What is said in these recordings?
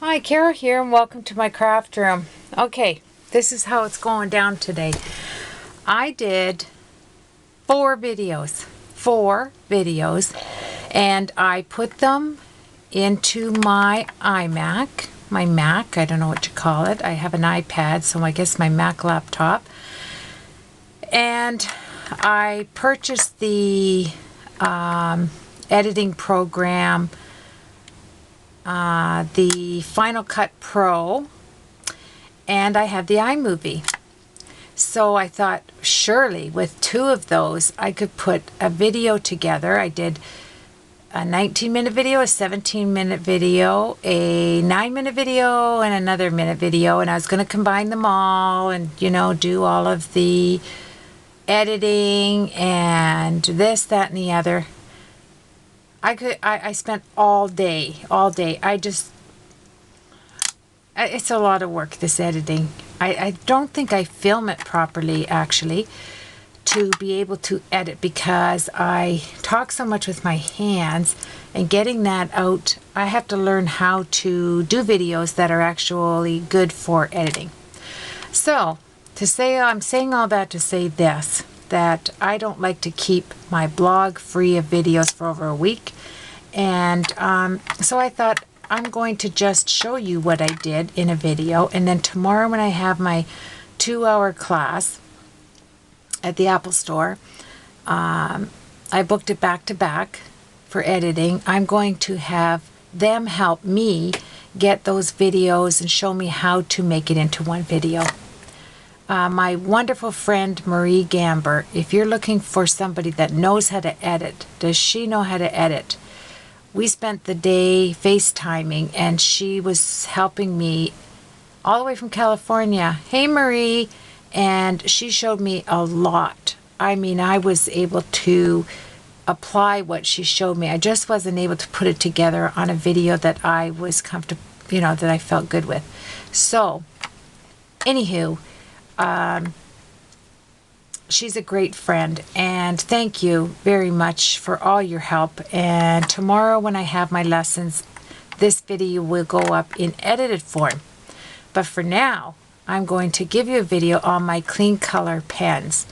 Hi, Carol here, and welcome to my craft room. Okay, this is how it's going down today. I did four videos, and I put them into my iMac, my Mac, I don't know what you call it. I have an iPad, so I guess my Mac laptop. And I purchased the editing program, the Final Cut Pro, and I have the iMovie. So I thought surely with two of those I could put a video together. I did a 19-minute video, a 17-minute video, a 9-minute video, and another minute video, and I was going to combine them all and, you know, do all of the editing and this, that, and the other. I spent all day. It's a lot of work, this editing. I don't think I film it properly, actually, to be able to edit, because I talk so much with my hands, and getting that out, I have to learn how to do videos that are actually good for editing. So, I'm saying all that to say this, that I don't like to keep my blog free of videos for over a week. And so I thought I'm going to just show you what I did in a video. And then tomorrow when I have my 2-hour class at the Apple Store, I booked it back to back for editing. I'm going to have them help me get those videos and show me how to make it into one video. My wonderful friend Marie Gamber, if you're looking for somebody that knows how to edit, does she know how to edit? We spent the day FaceTiming, and she was helping me all the way from California. Hey Marie! And she showed me a lot. I mean, I was able to apply what she showed me. I just wasn't able to put it together on a video that I was comfortable, you know, that I felt good with. So, anywho, she's a great friend, and thank you very much for all your help. And tomorrow when I have my lessons, this video will go up in edited form. But for now, I'm going to give you a video on my clean color pens.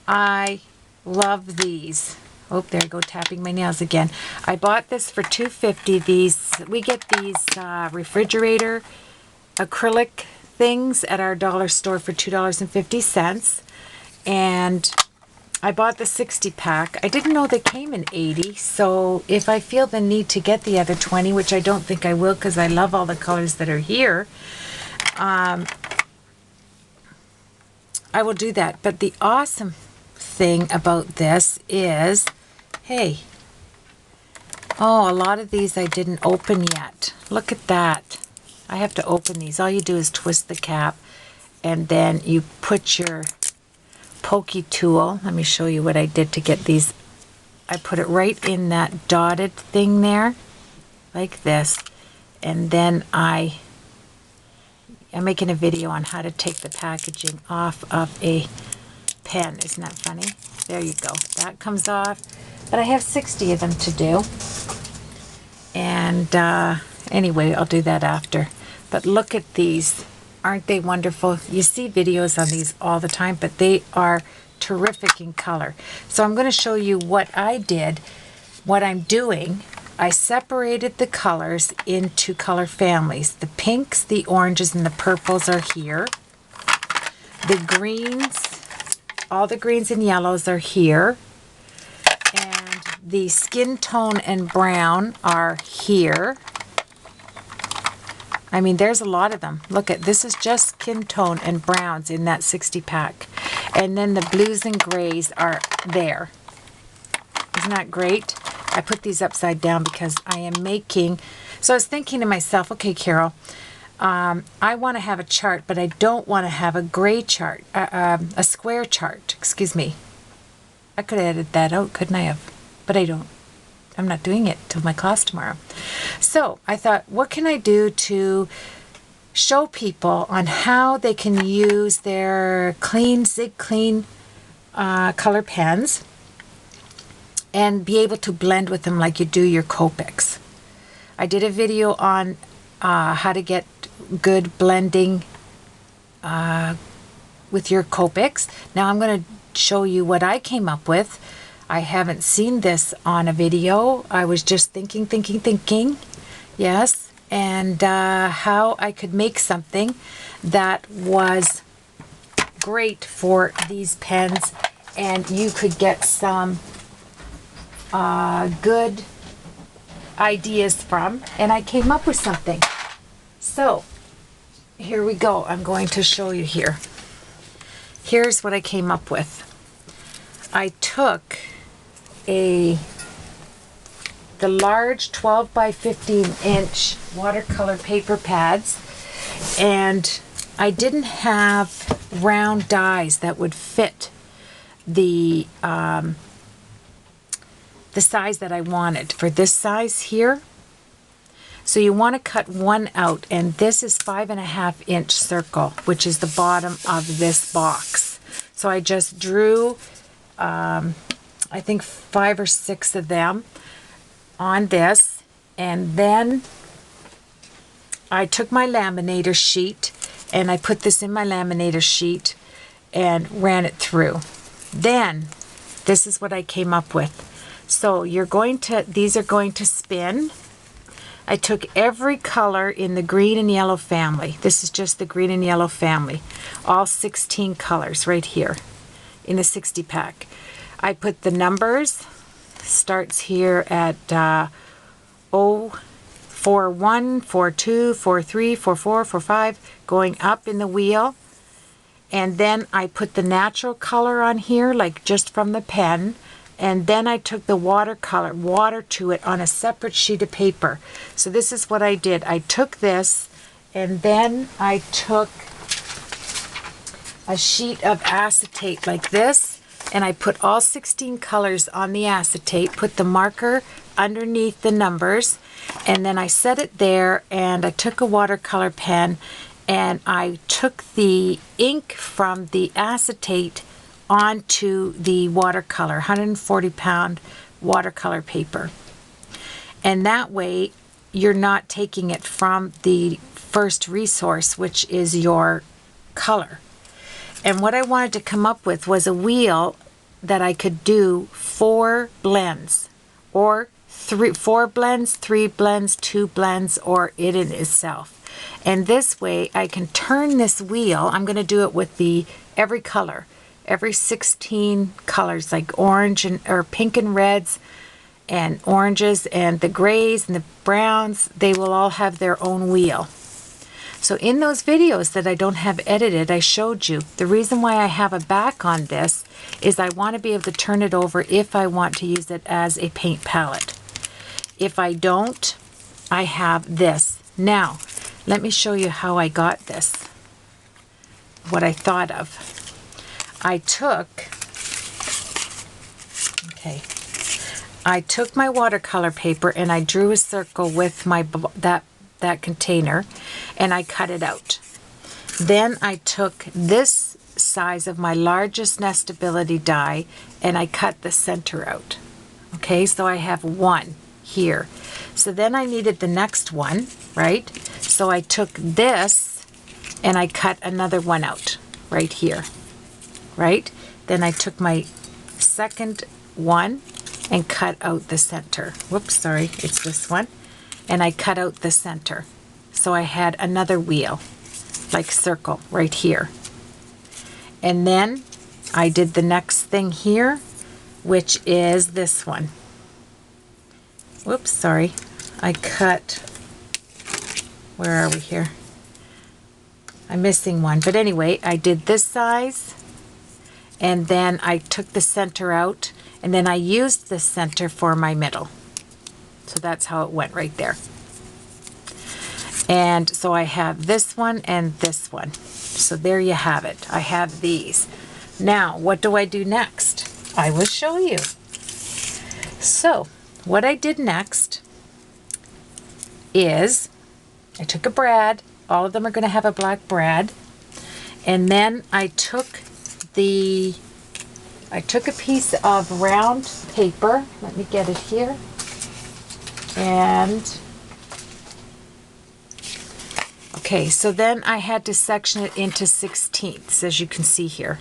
I love these. Oh, there I go, tapping my nails again. I bought this for $2.50. We get these refrigerator acrylic things at our dollar store for $2.50. And I bought the 60 pack. I didn't know they came in 80, so if I feel the need to get the other 20, which I don't think I will because I love all the colors that are here, I will do that. But the awesome thing about this is, hey, oh, a lot of these I didn't open yet. Look at that. I have to open these. All you do is twist the cap, and then you put your pokey tool. Let me show you what I did to get these. I put it right in that dotted thing there, like this, and then I'm making a video on how to take the packaging off of a pen. Isn't that funny? There you go. That comes off, but I have 60 of them to do. And anyway, I'll do that after. But look at these. Aren't they wonderful? You see videos on these all the time, but they are terrific in color. So I'm going to show you what I did, what I'm doing. I separated the colors into color families. The pinks, the oranges, and the purples are here. The greens, all the greens and yellows are here. And the skin tone and brown are here. I mean, there's a lot of them. Look at this, is just skin tone and browns in that 60 pack. And then the blues and grays are there. Isn't that great? I put these upside down because I am making, so I was thinking to myself, okay, Carol, I want to have a chart, but I don't want to have a gray chart, a square chart, excuse me. I could have edited that out, couldn't I have? But I don't. I'm not doing it till my class tomorrow. So I thought, what can I do to show people on how they can use their Zig Clean color pens and be able to blend with them like you do your Copics. I did a video on how to get good blending with your Copics. Now I'm going to show you what I came up with. I haven't seen this on a video. I was just thinking. Yes, and how I could make something that was great for these pens, and you could get some good ideas from, and I came up with something. So here we go. I'm going to show you here. Here's what I came up with. I took the large 12 by 15 inch watercolor paper pads, and I didn't have round dies that would fit the size that I wanted for this size here. So you want to cut one out, and this is 5.5 inch circle, which is the bottom of this box. So I just drew I think 5 or 6 of them on this, and then I took my laminator sheet and I put this in my laminator sheet and ran it through. Then this is what I came up with. So these are going to spin. I took every color in the green and yellow family. This is just the green and yellow family. All 16 colors right here in the 60 pack. I put the numbers, starts here at 041, 42, 43, 44, 45, going up in the wheel. And then I put the natural color on here, like just from the pen. And then I took the watercolor, water to it on a separate sheet of paper. So this is what I did. I took this, and then I took a sheet of acetate like this, and I put all 16 colors on the acetate, put the marker underneath the numbers, and then I set it there, and I took a watercolor pen, and I took the ink from the acetate onto the watercolor, 140-pound watercolor paper. And that way, you're not taking it from the first resource, which is your color. And what I wanted to come up with was a wheel that I could do 4 blends, or 4 blends, 3 blends, 2 blends, or it in itself. And this way I can turn this wheel. I'm going to do it with every color, every 16 colors, like orange or pink and reds and oranges, and the grays and the browns. They will all have their own wheel. So in those videos that I don't have edited, I showed you the reason why I have a back on this is I want to be able to turn it over if I want to use it as a paint palette. If I don't, I have this. Now, let me show you how I got this, what I thought of. I took my watercolor paper and I drew a circle with that container, and I cut it out. Then I took this size of my largest nestability die and I cut the center out. Okay, so I have one here. So then I needed the next one, right? So I took this and I cut another one out right here, right? Then I took my second one and cut out the center. Whoops, sorry, it's this one. And I cut out the center. So I had another wheel, like circle, right here. And then I did the next thing here, which is this one. Whoops, sorry. I cut, where are we here? I'm missing one. But anyway, I did this size, and then I took the center out, and then I used the center for my middle. So that's how it went right there. And so I have this one and this one. So there you have it. I have these. Now, what do I do next? I will show you. So, what I did next is I took a brad. All of them are going to have a black brad. And then I took a piece of round paper. Let me get it here. And Okay, so then I had to section it into 16ths, as you can see here.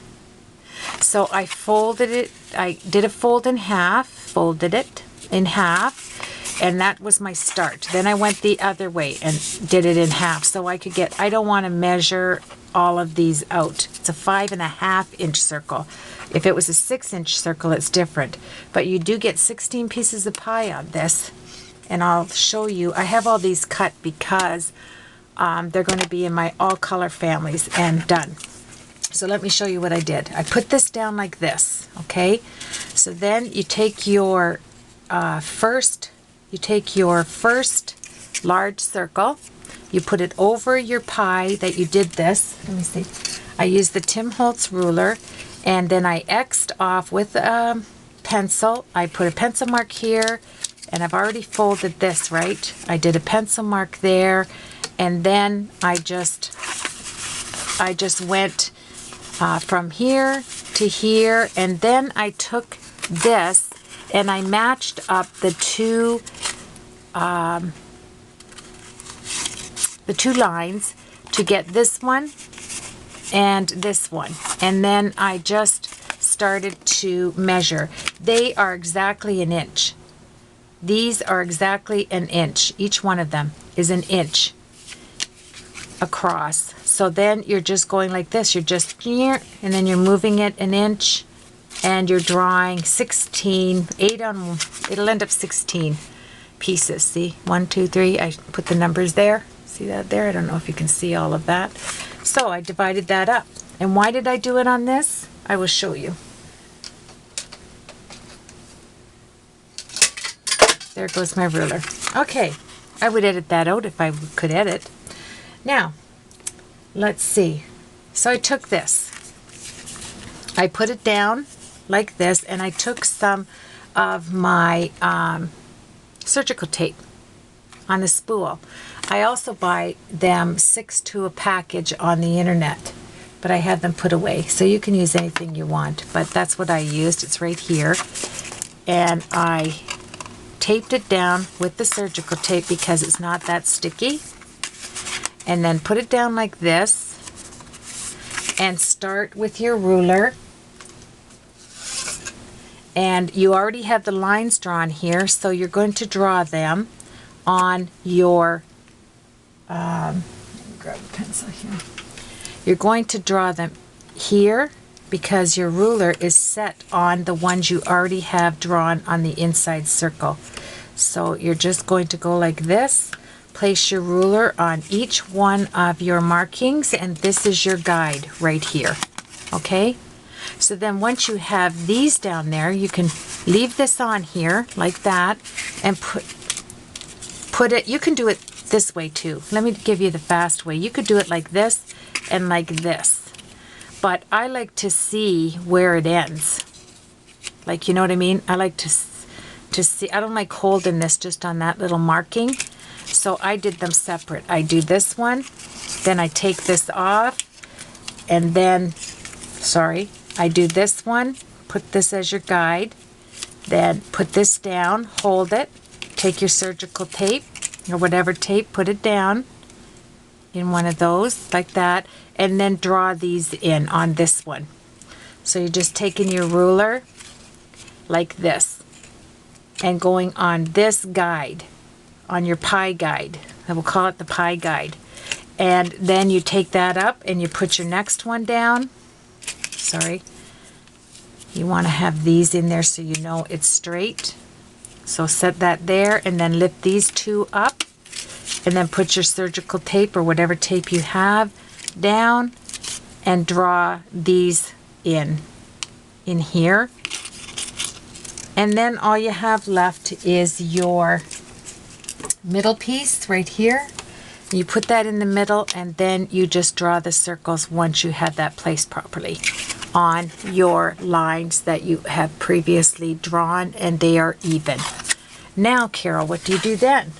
So I folded it, I did a fold in half, folded it in half, and that was my start. Then I went the other way and did it in half so I could get, I don't want to measure all of these out. It's a 5.5 inch circle. If it was a 6-inch circle, it's different. But you do get 16 pieces of pie on this, and I'll show you. I have all these cut because they're going to be in my all color families and done. So let me show you what I did. I put this down like this, okay? So then you take your first large circle, you put it over your pie that you did this. Let me see. I used the Tim Holtz ruler, and then I X'd off with a pencil. I put a pencil mark here, and I've already folded this, right? I did a pencil mark there, and then I just went from here to here, and then I took this and I matched up the two lines to get this one and this one, and then I just started to measure. They are exactly an inch. These are exactly an inch. Each one of them is an inch across. So then you're just going like this. You're just here, and then you're moving it an inch, and you're drawing 16, 8 on, it'll end up 16 pieces. See, 1, 2, 3. I put the numbers there. See that there? I don't know if you can see all of that. So I divided that up. And why did I do it on this? I will show you. There goes my ruler. Okay, I would edit that out if I could edit. Now, let's see. So I took this. I put it down like this, and I took some of my surgical tape on the spool. I also buy them 6 to a package on the internet, but I had them put away. So you can use anything you want, but that's what I used. It's right here. And I taped it down with the surgical tape because it's not that sticky. And then put it down like this, and start with your ruler. And you already have the lines drawn here, so you're going to draw them on your let me grab a pencil here. You're going to draw them here because your ruler is set on the ones you already have drawn on the inside circle. So you're just going to go like this. Place your ruler on each one of your markings, and this is your guide right here. Okay? So then once you have these down there, you can leave this on here like that and put it, you can do it this way too. Let me give you the fast way. You could do it like this and like this. But I like to see where it ends. Like, you know what I mean? I like to see, I don't like holding this just on that little marking. So I did them separate. I do this one, then I take this off, and then, sorry, I do this one, put this as your guide, then put this down, hold it, take your surgical tape, or whatever tape, put it down in one of those, like that, and then draw these in on this one. So you're just taking your ruler, like this, and going on this guide, on your pie guide. I will call it the pie guide. And then you take that up and you put your next one down. Sorry. You want to have these in there so you know it's straight. So set that there, and then lift these two up, and then put your surgical tape or whatever tape you have down and draw these in here. And then all you have left is your middle piece right here. You put that in the middle, and then you just draw the circles once you have that placed properly on your lines that you have previously drawn, and they are even. Now, Carol, what do you do then?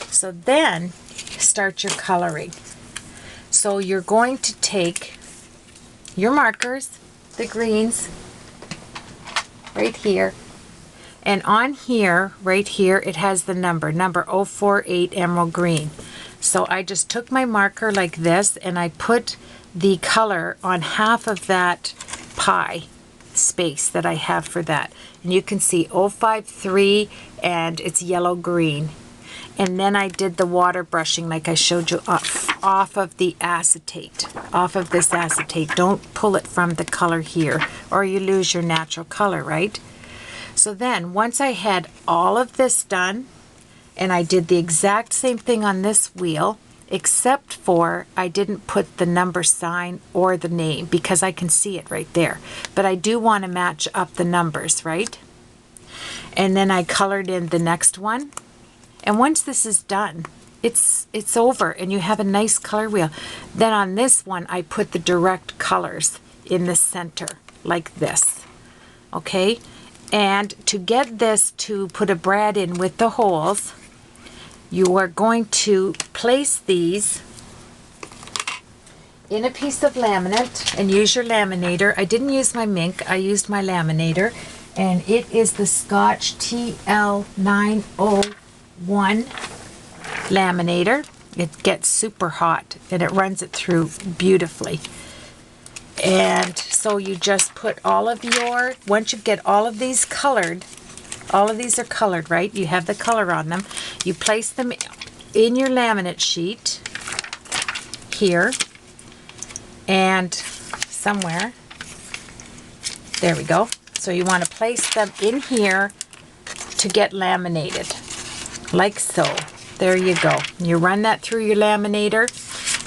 So then start your coloring. So you're going to take your markers, the greens, right here. And on here, right here, it has the number 048 emerald green. So I just took my marker like this and I put the color on half of that pie space that I have for that. And you can see 053 and it's yellow green. And then I did the water brushing like I showed you off of the acetate, off of this acetate. Don't pull it from the color here or you lose your natural color, right? So then once I had all of this done, and I did the exact same thing on this wheel, except for I didn't put the number sign or the name because I can see it right there. But I do want to match up the numbers, right? And then I colored in the next one. And once this is done, it's over and you have a nice color wheel. Then on this one, I put the direct colors in the center like this, okay? And to get this to put a brad in with the holes, you are going to place these in a piece of laminate and use your laminator. I didn't use my Mink, I used my laminator, and it is the Scotch TL901 laminator. It gets super hot and it runs it through beautifully. And so you just put all of your, once you get all of these colored, all of these are colored, right? You have the color on them. You place them in your laminate sheet here and somewhere. There we go. So you want to place them in here to get laminated, like so. There you go. You run that through your laminator.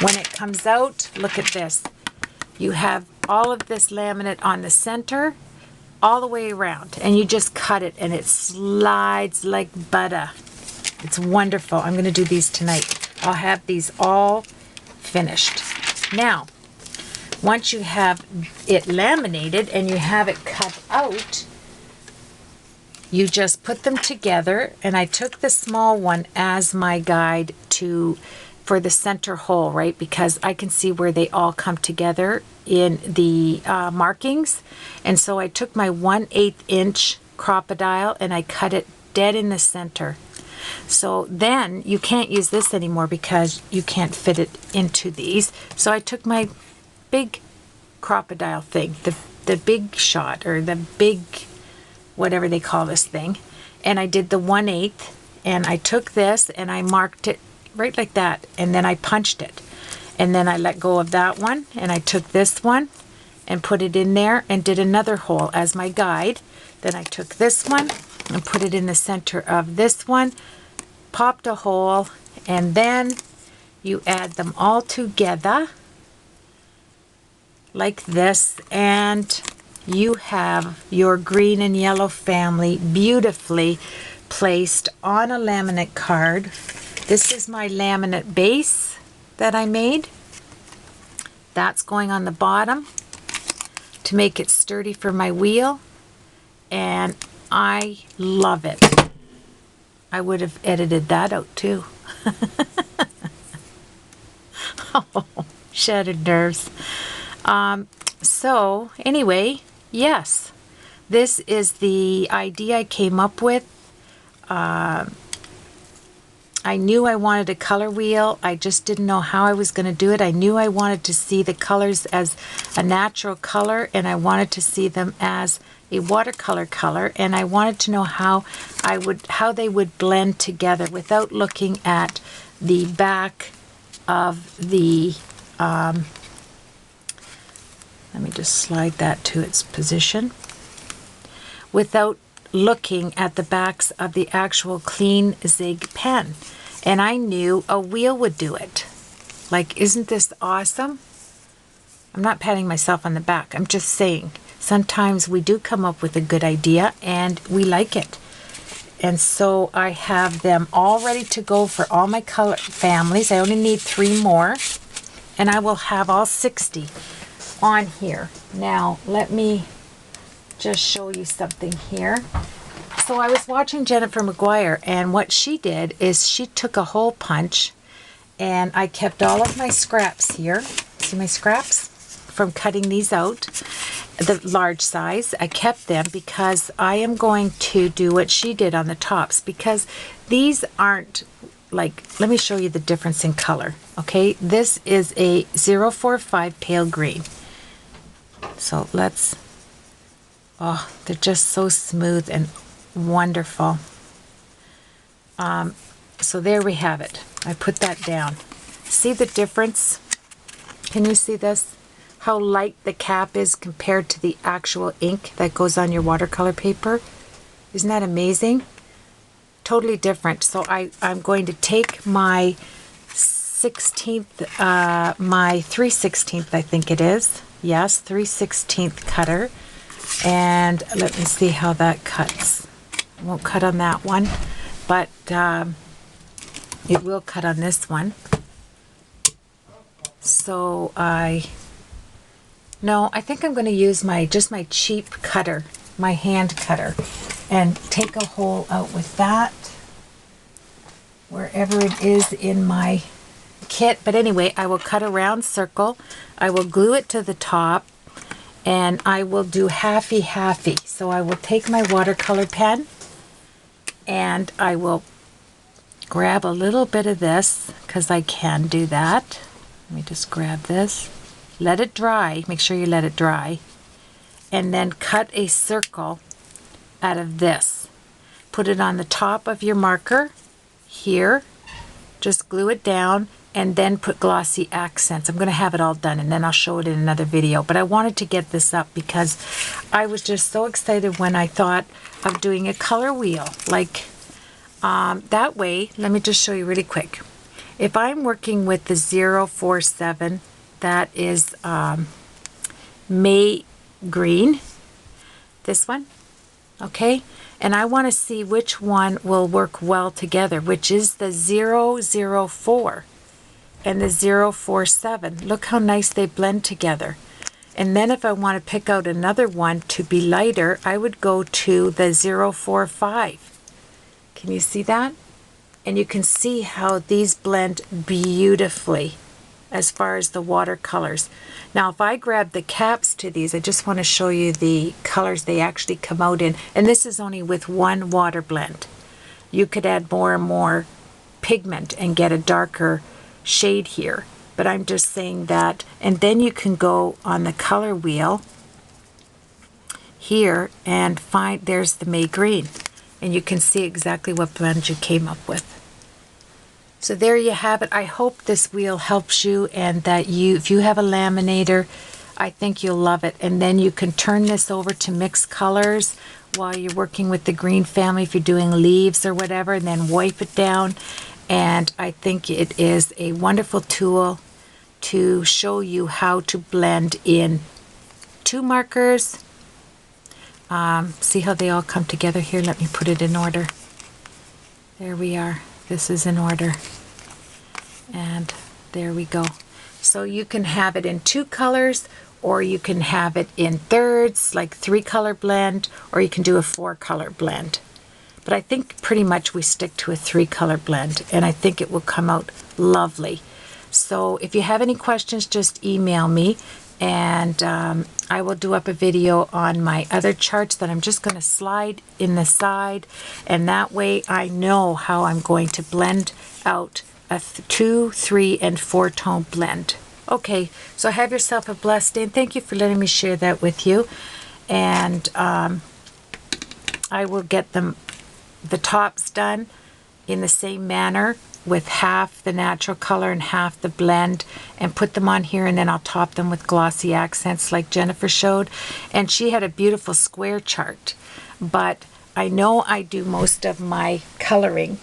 When it comes out, look at this. You have all of this laminate on the center all the way around and you just cut it and it slides like butter. It's wonderful. I'm going to do these tonight. I'll have these all finished. Now, once you have it laminated and you have it cut out, you just put them together, and I took the small one as my guide for the center hole, right? Because I can see where they all come together in the markings. And so I took my 1/8 inch crocodile and I cut it dead in the center. So then you can't use this anymore because you can't fit it into these. So I took my big crocodile thing, the big shot, or the big, whatever they call this thing. And I did the 1/8, and I took this and I marked it right like that, and then I punched it. And then I let go of that one, and I took this one and put it in there and did another hole as my guide. Then I took this one and put it in the center of this one, popped a hole, and then you add them all together like this, and you have your green and yellow family beautifully placed on a laminate card. This is my laminate base that I made. That's going on the bottom to make it sturdy for my wheel, and I love it. I would have edited that out too. Oh, shattered nerves. So anyway, yes, this is the idea I came up with. I knew I wanted a color wheel. I just didn't know how I was going to do it. I knew I wanted to see the colors as a natural color, and I wanted to see them as a watercolor color, and I wanted to know how they would blend together without looking at the back of the let me just slide that to its position, without looking at the backs of the actual clean zig pen. And I knew a wheel would do it. Like, isn't this awesome? I'm not patting myself on the back. I'm just saying, sometimes we do come up with a good idea and we like it. And so I have them all ready to go for all my color families. I only need 3 more, and I will have all 60 on here. Now, let me just show you something here. So I was watching Jennifer McGuire, and what she did is she took a hole punch, and I kept all of my scraps here. See my scraps from cutting these out, the large size. I kept them because I am going to do what she did on the tops, because these aren't like, let me show you the difference in color. Okay, this is a 045 pale green. So let's, oh, they're just so smooth and wonderful. So there we have it. I put that down. See the difference? Can you see this? How light the cap is compared to the actual ink that goes on your watercolor paper. Isn't that amazing? Totally different. So I'm going to take my 16th, my 3/16, I think it is. Yes, 3/16 cutter. And let me see how that cuts. I won't cut on that one, but it will cut on this one. So I think I'm going to use just my cheap cutter, my hand cutter, and take a hole out with that wherever it is in my kit. But anyway, I will cut a round circle. I will glue it to the top, and I will do halfy. So I will take my watercolor pen and I will grab a little bit of this, because I can do that. Let me just grab this. Let it dry. Make sure you let it dry. And then cut a circle out of this. Put it on the top of your marker here. Just glue it down and then put glossy accents. I'm going to have it all done and then I'll show it in another video. But I wanted to get this up because I was just so excited when I thought of doing a color wheel. Like that way, let me just show you really quick. If I'm working with the 047, that is May green, this one, okay? And I want to see which one will work well together, which is the 004 and the 047. Look how nice they blend together. And then if I want to pick out another one to be lighter, I would go to the 045. Can you see that? And you can see how these blend beautifully as far as the watercolors. Now if I grab the caps to these, I just want to show you the colors they actually come out in. And this is only with one water blend. You could add more and more pigment and get a darker shade here. But I'm just saying that. And then you can go on the color wheel here and find, there's the May green. And you can see exactly what blend you came up with. So there you have it. I hope this wheel helps you, and that if you have a laminator, I think you'll love it. And then you can turn this over to mix colors while you're working with the green family, if you're doing leaves or whatever, and then wipe it down. And I think it is a wonderful tool to show you how to blend in two markers. See how they all come together here? Let me put it in order. There we are. This is in order. And there we go. So you can have it in two colors, or you can have it in thirds, like 3-color blend, or you can do a 4-color blend. But I think pretty much we stick to a 3-color blend, and I think it will come out lovely. So if you have any questions, just email me, and I will do up a video on my other charts that I'm just going to slide in the side, and that way I know how I'm going to blend out a 2, 3, and 4-tone blend. Okay, so have yourself a blessed day, and thank you for letting me share that with you. And I will get the tops done in the same manner, with half the natural color and half the blend, and put them on here, and then I'll top them with glossy accents like Jennifer showed. And she had a beautiful square chart, but I know I do most of my coloring.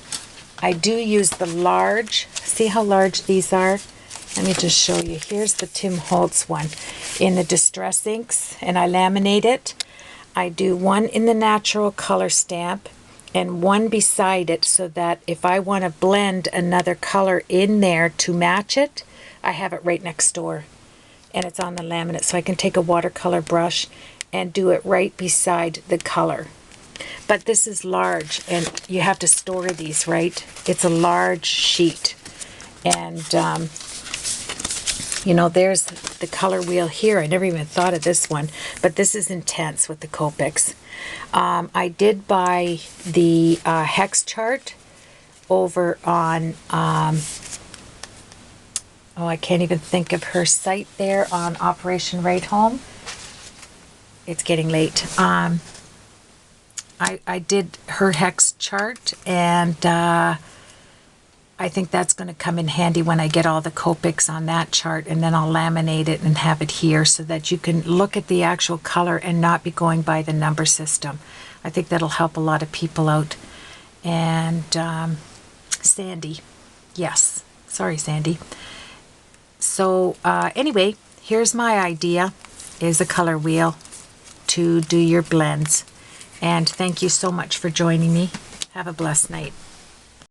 I do use the large. See how large these are? Let me just show you. Here's the Tim Holtz one in the Distress Inks, and I laminate it. I do one in the natural color stamp and one beside it, so that if I want to blend another color in there to match it, I have it right next door. And it's on the laminate, so I can take a watercolor brush and do it right beside the color. But this is large, and you have to store these, right? It's a large sheet. And, you know, there's the color wheel here. I never even thought of this one, but this is intense with the Copics. I did buy the hex chart over on, oh, I can't even think of her site there on Operation Right Home. It's getting late. I did her hex chart, and I think that's going to come in handy when I get all the Copics on that chart, and then I'll laminate it and have it here so that you can look at the actual color and not be going by the number system. I think that'll help a lot of people out. And Sandy, yes, sorry Sandy. So anyway, here's my idea, is a color wheel to do your blends. And thank you so much for joining me. Have a blessed night.